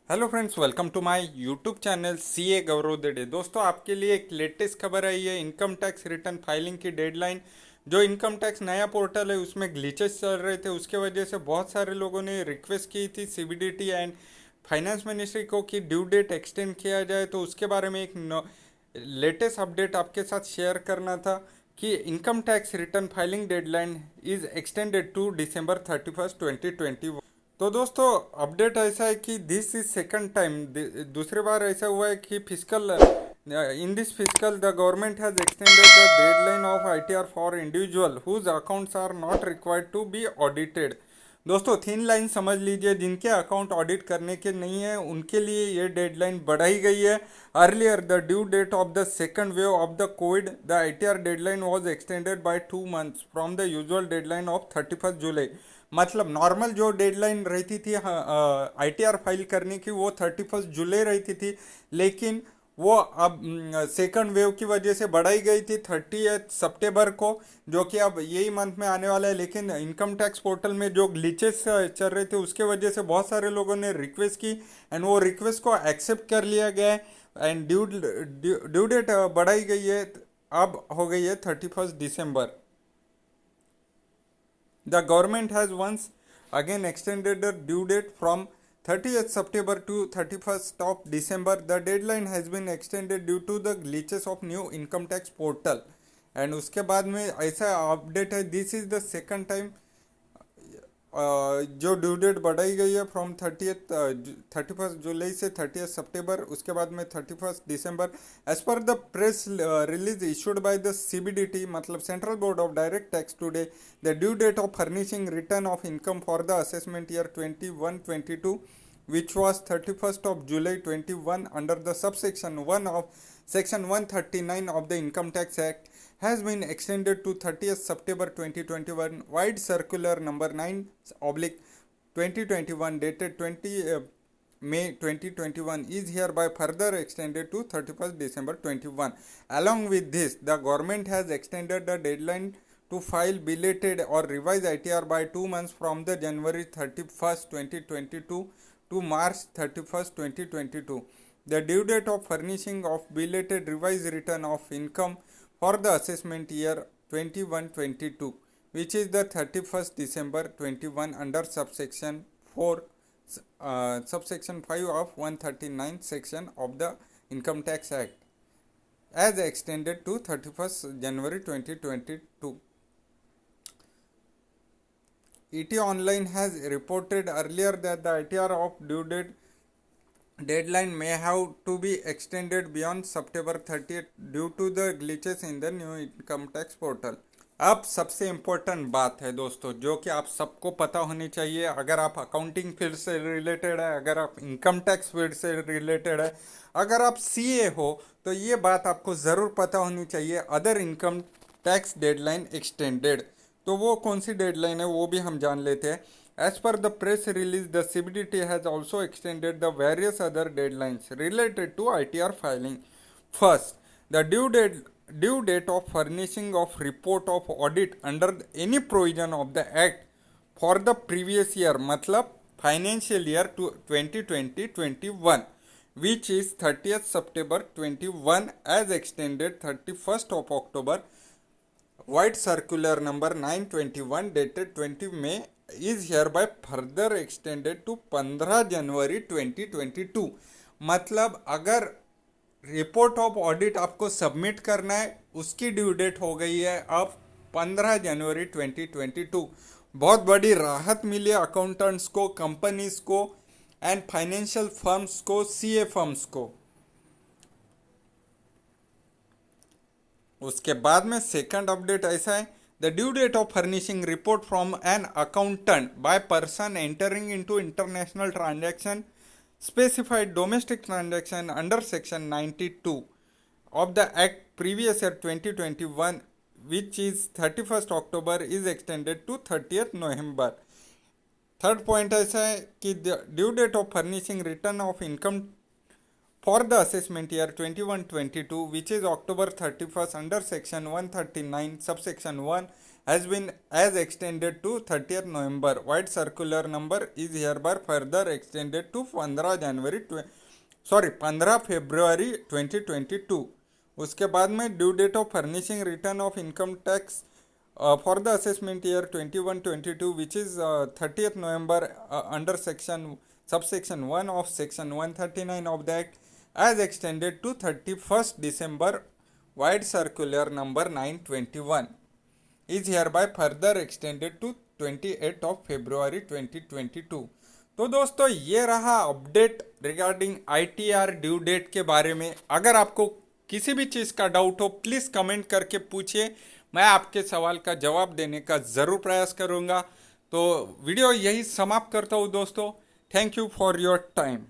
Hello friends, welcome to my YouTube channel CA Gaurav Dade. दोस्तों, आपके लिए एक लेटेस्ट खबर आई है। इनकम टैक्स रिटर्न फाइलिंग की डेडलाइन, जो इनकम टैक्स नया पोर्टल है उसमें ग्लिचेस चल रहे थे, उसके वजह से बहुत सारे लोगों ने रिक्वेस्ट की थी सीबीडीटी एंड फाइनेंस मिनिस्ट्री को कि ड्यू डेट एक्सटेंड किया जाए। तो उसके बारे में एक लेटेस्ट अपडेट आपके साथ शेयर करना था कि income tax return filing deadline is extended to December 31, 2020। तो दोस्तों, अपडेट ऐसा है कि दिस इज सेकंड टाइम, दूसरी बार ऐसा हुआ है कि physical in this physical the government has extended the deadline of ITR for individual whose accounts are not required to be audited. दोस्तों, थीन लाइन समझ लीजिए, जिनके अकाउंट ऑडिट करने के नहीं है उनके लिए ये डेडलाइन बढ़ाई गई है। Earlier the due date of the second wave of the covid the ITR deadline was extended by 2 months from the usual deadline of 31 July. मतलब नॉर्मल जो डेडलाइन रहती थी आईटीआर फाइल करने की, वो 31 जुलाई रहती थी, लेकिन वो अब सेकंड वेव की वजह से बढ़ाई गई थी 30 सितंबर को, जो कि अब यही मंथ में आने वाला है। लेकिन इनकम टैक्स पोर्टल में जो ग्लिचेस चल रहे थे उसके वजह से बहुत सारे लोगों ने रिक्वेस्ट की एंड वो रिक्वेस्ट को एक्सेप्ट कर लिया गया है एंड ड्यू डेट बढ़ाई गई है, अब हो गई है 31 दिसंबर। The government has once again extended the due date from 30th September to 31st of December. The deadline has been extended due to the glitches of new income tax portal. And उसके बाद में ऐसा update है, this is the second time जो due date बढ़ाई गई है from 31 जुलाई से 30 सितंबर, उसके बाद में 31 दिसंबर। As per the press release issued by the CBDT, मतलब central board of direct tax, today the due date of furnishing return of income for the assessment year 21-22 which was 31st of July 21 under the subsection 1 of section 139 of the Income Tax Act has been extended to 30th September 2021. Wide circular number 9 oblique 2021 dated 20 May 2021 is hereby further extended to 31st December 21. Along with this, the government has extended the deadline to file belated or revised ITR by 2 months from the January 31st, 2022 to March 31st, 2022. The due date of furnishing of belated revised return of income for the assessment year 21-22, which is the 31st December 21 under subsection 4, subsection 5 of 139 section of the Income Tax Act, as extended to 31st January 2022. ET Online has reported earlier that the ITR of due date deadline may have to be extended beyond September 30th due to the glitches in the new income tax portal. अब सबसे important बात है दोस्तों, जो कि आप सबको पता होनी चाहिए। अगर आप अकाउंटिंग फील्ड से रिलेटेड है, अगर आप इनकम टैक्स फील्ड से रिलेटेड है, अगर आप सीए हो, तो ये बात आपको ज़रूर पता होनी चाहिए। Other income tax deadline extended, तो वो कौन सी डेडलाइन है वो भी हम जान लेते हैं। As per the press release, the CBDT has also extended the various other deadlines related to ITR filing. First, the due date of furnishing of report of audit under any provision of the act for the previous year, मतलब financial year 2020-21, which is 30th September 21 as extended 31st of October. White circular number 921 dated 20 May is hereby further extended to 15 जनवरी 2022। मतलब अगर report of audit आपको submit करना है, उसकी due date हो गई है अब 15 जनवरी 2022। बहुत बड़ी राहत मिली है अकाउंटेंट्स को, कंपनीज को एंड फाइनेंशियल फर्म्स को, सीए फर्म्स को। उसके बाद में सेकंड अपडेट ऐसा है, the due date of furnishing report from an accountant by person entering into international transaction specified domestic transaction under section 92 of the act previous year 2021, which is 31st October, is extended to 30th November. Third point ऐसा है कि due date of furnishing return of income for the assessment year 21-22, which is October 31st under section 139 subsection 1 has been as extended to 30th November. White circular number is hereby further extended to 15 February 2022. उसके बाद में due date of furnishing return of income tax for the assessment year 21-22 which is 30th November under subsection 1 of section 139 of the act as extended to 31st December. Wide circular number 921 is hereby further extended to 28th of February 2022. तो दोस्तों ये रहा update regarding ITR due date के बारे में। अगर आपको किसी भी चीज़ का डाउट हो प्लीज़ कमेंट करके पूछिए, मैं आपके सवाल का जवाब देने का ज़रूर प्रयास करूँगा। तो वीडियो यही समाप्त करता हूँ दोस्तों। Thank you for your time.